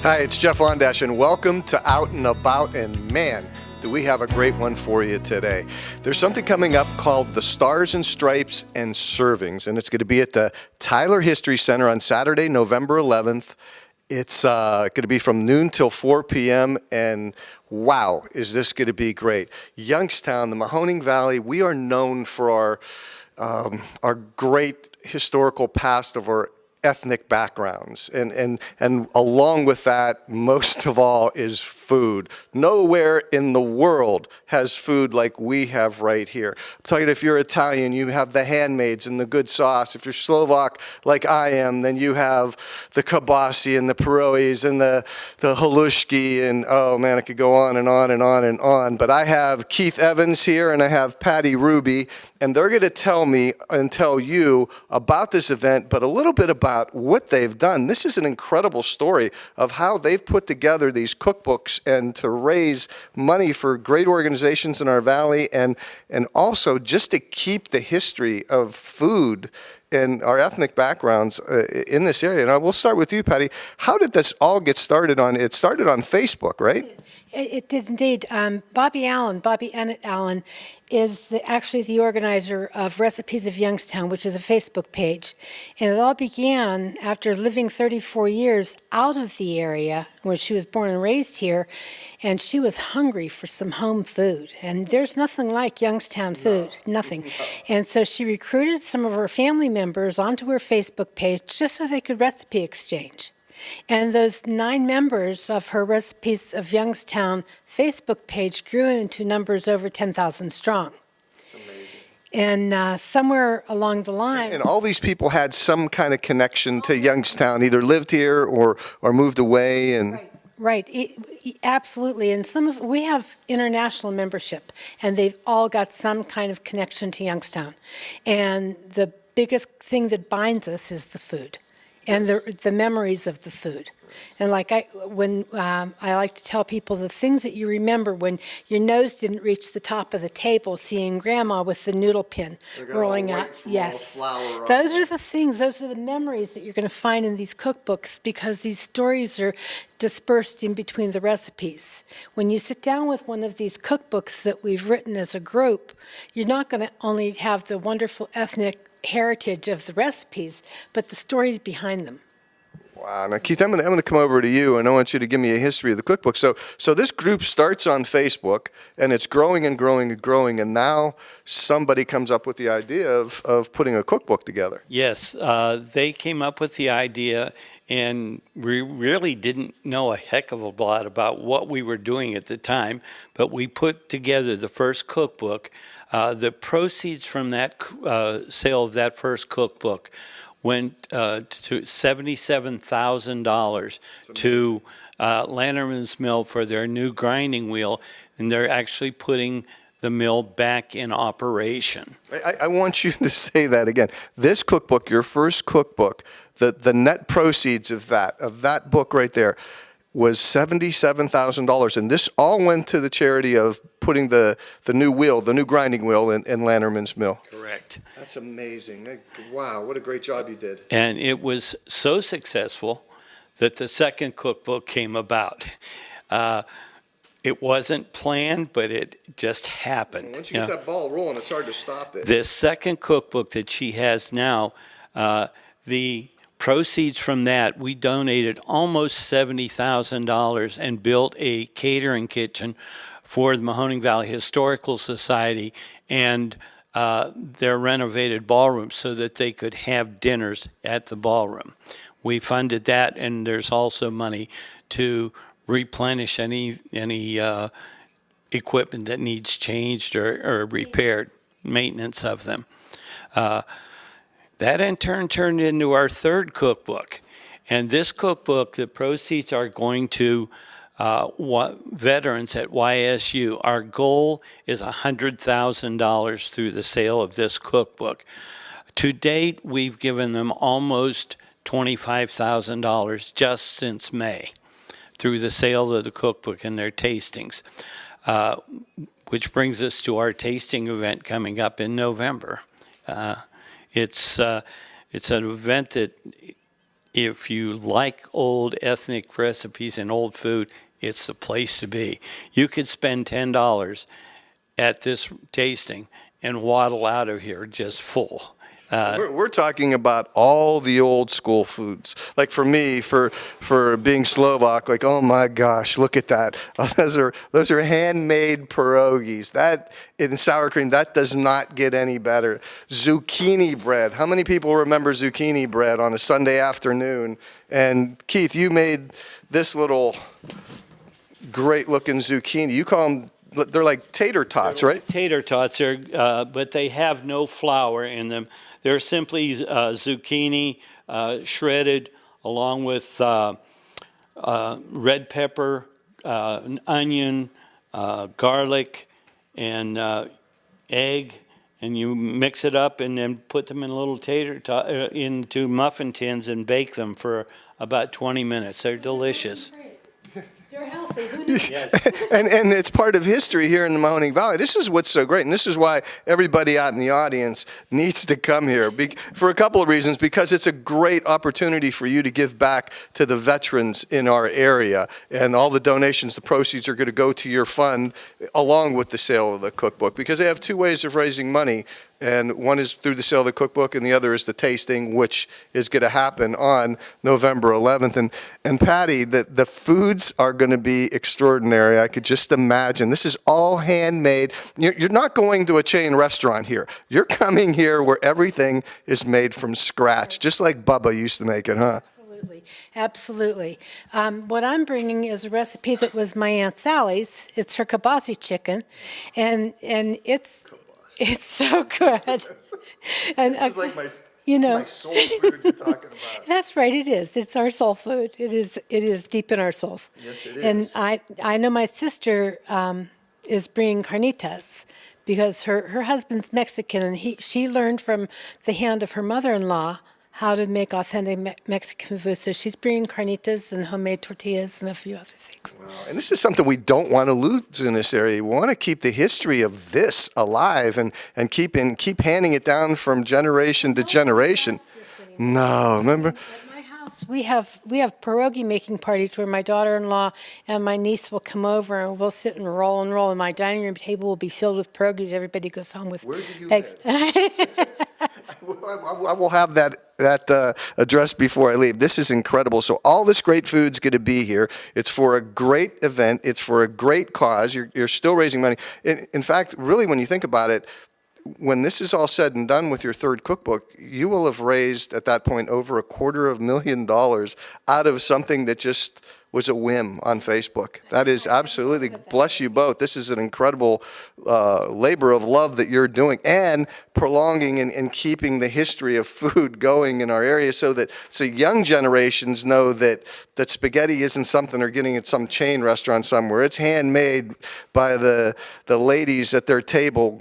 Hi, it's Jeff Ondash, and welcome to Out and About. And man, do we have a great one for you today. There's something coming up called the Stars and Stripes and Servings, and it's going to be at the Tyler History Center on Saturday, November 11th. It's going to be from noon till 4 p.m., and wow, is this going to be great. Youngstown, the Mahoning Valley, we are known for our great historical past of our ethnic backgrounds, and along with that, most of all, is food. Nowhere in the world has food like we have right here. I'm talking, if you're Italian, you have the handmaids and the good sauce. If you're Slovak like I am, then you have the kibasi and the pierogies and the halushki, and oh man, it could go on and on and on and on. But I have Keith Evans here and I have Patty Ruby, and they're going to tell me and tell you about this event, but a little bit about what they've done. This is an incredible story of how they've put together these cookbooks and to raise money for great organizations in our valley, and also just to keep the history of food and our ethnic backgrounds in this area. And I will start with you, Patty. How did this all get started on? It started on Facebook, right? It did indeed. Bobby Annett Allen, is actually the organizer of Recipes of Youngstown, which is a Facebook page. And it all began after living 34 years out of the area, when she was born and raised here, and she was hungry for some home food. And there's nothing like Youngstown food, nothing. And so she recruited some of her family members onto her Facebook page just so they could recipe exchange. And those 9 members of her Recipes of Youngstown Facebook page grew into numbers over 10,000 strong. It's amazing. And somewhere along the line... And all these people had some kind of connection to Youngstown, either lived here or moved away. And Right. Absolutely. And we have international membership, and they've all got some kind of connection to Youngstown. And the biggest thing that binds us is the food. And the memories of the food. And like I like to tell people the things that you remember when your nose didn't reach the top of the table, seeing Grandma with the noodle pin rolling out. Yes. Those are the things, those are the memories that you're going to find in these cookbooks, because these stories are dispersed in between the recipes. When you sit down with one of these cookbooks that we've written as a group, you're not going to only have the wonderful ethnic heritage of the recipes, but the stories behind them. Wow. Now, Keith, I'm going to come over to you, and I want you to give me a history of the cookbook. So this group starts on Facebook, and it's growing and growing and growing, and now somebody comes up with the idea of putting a cookbook together. Yes, they came up with the idea, and we really didn't know a heck of a lot about what we were doing at the time, but we put together the first cookbook. The proceeds from that sale of that first cookbook went to $77,000 to Lanterman's Mill for their new grinding wheel, and they're actually putting the mill back in operation. I want you to say that again. This cookbook, your first cookbook, the net proceeds of that book right there was $77,000, and this all went to the charity of putting the new grinding wheel in Lanterman's Mill. Correct. That's amazing. Wow, what a great job you did. And it was so successful that the second cookbook came about. It wasn't planned, but it just happened. Once you get that ball rolling, it's hard to stop it. This second cookbook that she has now, the proceeds from that, we donated almost $70,000 and built a catering kitchen for the Mahoning Valley Historical Society and their renovated ballroom so that they could have dinners at the ballroom. We funded that, and there's also money to replenish any equipment that needs changed or repaired, maintenance of them. That in turn turned into our third cookbook. And this cookbook, the proceeds are going to veterans at YSU. Our goal is $100,000 through the sale of this cookbook. To date, we've given them almost $25,000 just since May through the sale of the cookbook and their tastings, which brings us to our tasting event coming up in November. It's an event that if you like old ethnic recipes and old food, it's the place to be. You could spend $10 at this tasting and waddle out of here just full. We're talking about all the old school foods. Like for me, for being Slovak, like, oh my gosh, look at that. Those are handmade pierogies. That in sour cream, that does not get any better. Zucchini bread. How many people remember zucchini bread on a Sunday afternoon? And Keith, you made this little great looking zucchini. You call them, they're like tater tots, right? Tater tots are, but they have no flour in them. They're simply zucchini shredded along with red pepper, onion, garlic, and egg, and you mix it up and then put them in little into muffin tins and bake them for about 20 minutes. They're delicious. They're healthy. Who knew? Yes. And it's part of history here in the Mahoning Valley. This is what's so great, and this is why everybody out in the audience needs to come here for a couple of reasons. Because it's a great opportunity for you to give back to the veterans in our area, and all the donations, the proceeds are going to go to your fund along with the sale of the cookbook, because they have two ways of raising money. And one is through the sale of the cookbook, and the other is the tasting, which is going to happen on November 11th. And Patty, the foods are going to be extraordinary. I could just imagine. This is all handmade. You're not going to a chain restaurant here. You're coming here where everything is made from scratch, just like Bubba used to make it, huh? Absolutely, absolutely. What I'm bringing is a recipe that was my Aunt Sally's. It's her kielbasa chicken, and it's so good. And This is like my soul food you're talking about. That's right. It is. It's our soul food. It is deep in our souls. Yes, it is. And I know my sister is bringing carnitas because her husband's Mexican, and she learned from the hand of her mother-in-law how to make authentic Mexican food. So she's bringing carnitas and homemade tortillas and a few other things. Wow. And this is something we don't want to lose in this area. We want to keep the history of this alive and keep handing it down from generation to generation. No, remember? At my house, we have pierogi making parties where my daughter-in-law and my niece will come over, and we'll sit and roll, and my dining room table will be filled with pierogies. Everybody goes home with Where do you eggs. I will have that address before I leave. This is incredible. So all this great food's going to be here. It's for a great event. It's for a great cause. You're still raising money. In fact, really, when you think about it, when this is all said and done with your third cookbook, you will have raised at that point over $250,000 out of something that just was a whim on Facebook. That is absolutely, bless you both. This is an incredible labor of love that you're doing, and prolonging and keeping the history of food going in our area, so young generations know that spaghetti isn't something they're getting at some chain restaurant somewhere. It's handmade by the ladies at their table,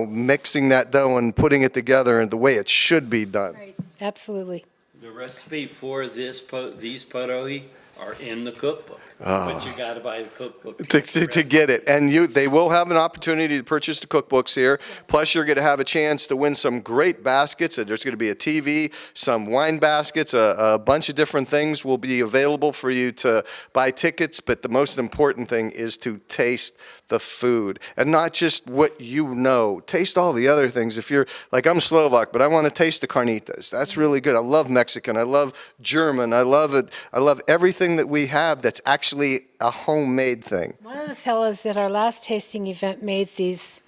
mixing that dough and putting it together in the way it should be done. Right. Absolutely. The recipe for these pierogi are in the cookbook, but you got to buy the cookbook To get it. And they will have an opportunity to purchase the cookbooks here. Plus, you're going to have a chance to win some great baskets. There's going to be a TV, some wine baskets, a bunch of different things will be available for you to buy tickets. But the most important thing is to taste the food, and not just what you know. Taste all the other things. If you're like, I'm Slovak, but I want to taste the carnitas. That's really good. I love Mexican. I love German. I love it. I love everything that we have that's actually a homemade thing. One of the fellows at our last tasting event made these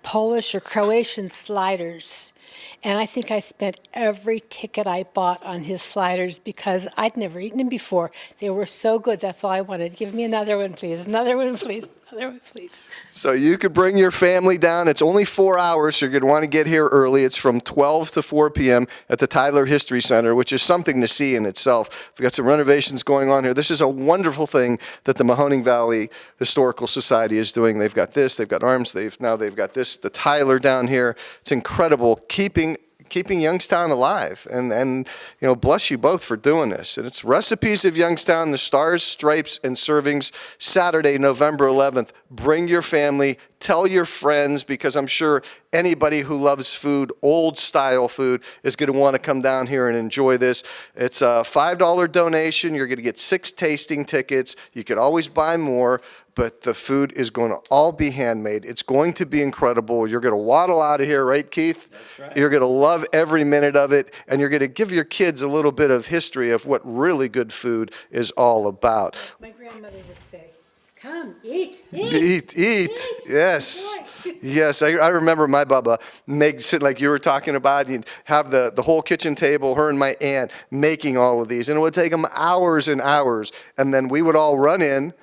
Polish or Croatian sliders, and I think I spent every ticket I bought on his sliders because I'd never eaten them before. They were so good. That's all I wanted. Give me another one, please. Another one, please. Another one, please. So you could bring your family down. It's only 4 hours, so you're going to want to get here early. It's from 12 to 4 p.m. at the Tyler History Center, which is something to see in itself. We've got some renovations going on here. This is a wonderful thing that the Mahoning Valley Historical Society is doing. They've got this, they've got arms, now they've got this, the Tyler down here. It's incredible, keeping Youngstown alive, and bless you both for doing this. And it's Recipes of Youngstown, the Stars, Stripes, and Servings, Saturday, November 11th. Bring your family, Tell your friends, because I'm sure anybody who loves food, old style food, is going to want to come down here and enjoy this. It's a $5 donation. You're going to get 6 tasting tickets. You could always buy more, but the food is going to all be handmade. It's going to be incredible. You're going to waddle out of here, right, Keith? That's right. You're going to love every minute of it, and you're going to give your kids a little bit of history of what really good food is all about. My grandmother would say, come, eat. Eat. Yes. Yes, I remember my Bubba sit like you were talking about. You'd have the whole kitchen table, her and my aunt, making all of these. And it would take them hours and hours. And then we would all run in,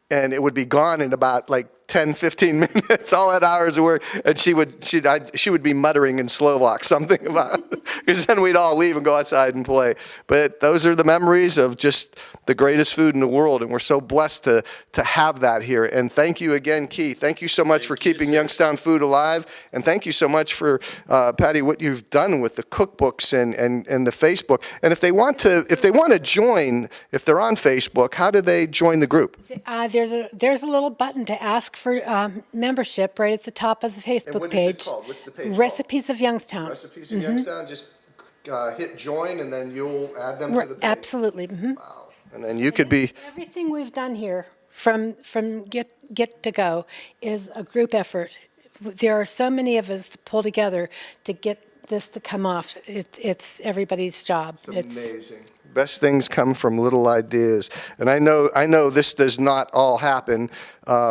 and it would be gone in about like 10, 15 minutes, all at hours of work. And she would be muttering in Slovak something about it, because then we'd all leave and go outside and play. But those are the memories of just the greatest food in the world, and we're so blessed to have that here. And thank you again, Keith. Thank you so much for keeping Youngstown food alive, and thank you so much for, Patty, what you've done with the cookbooks and the Facebook. And if they want to join, if they're on Facebook, how do they join the group? There's a little button to ask for membership right at the top of the Facebook page. What is it called? What's the page called? Recipes of Youngstown. Recipes of Youngstown. Just hit join, and then you'll add them to the page. Absolutely. Wow. And then you could be. Everything we've done here from get to go is a group effort. There are so many of us that pull together to get this to come off. It's everybody's job. It's amazing. Best things come from little ideas. And I know this does not all happen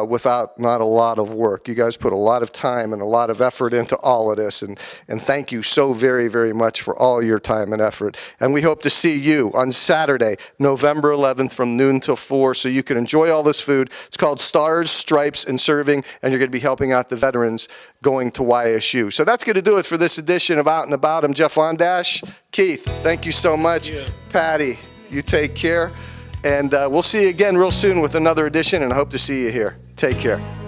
without not a lot of work. You guys put a lot of time and a lot of effort into all of this, and thank you so very, very much for all your time and effort. And we hope to see you on Saturday, November 11th from noon till 4, so you can enjoy all this food. It's called Stars, Stripes, and Serving, and you're going to be helping out the veterans going to YSU. So that's going to do it for this edition of Out and About. I'm Jeff Ondash. Keith, thank you so much. Patty, you take care. And we'll see you again real soon with another edition, and I hope to see you here. Take care.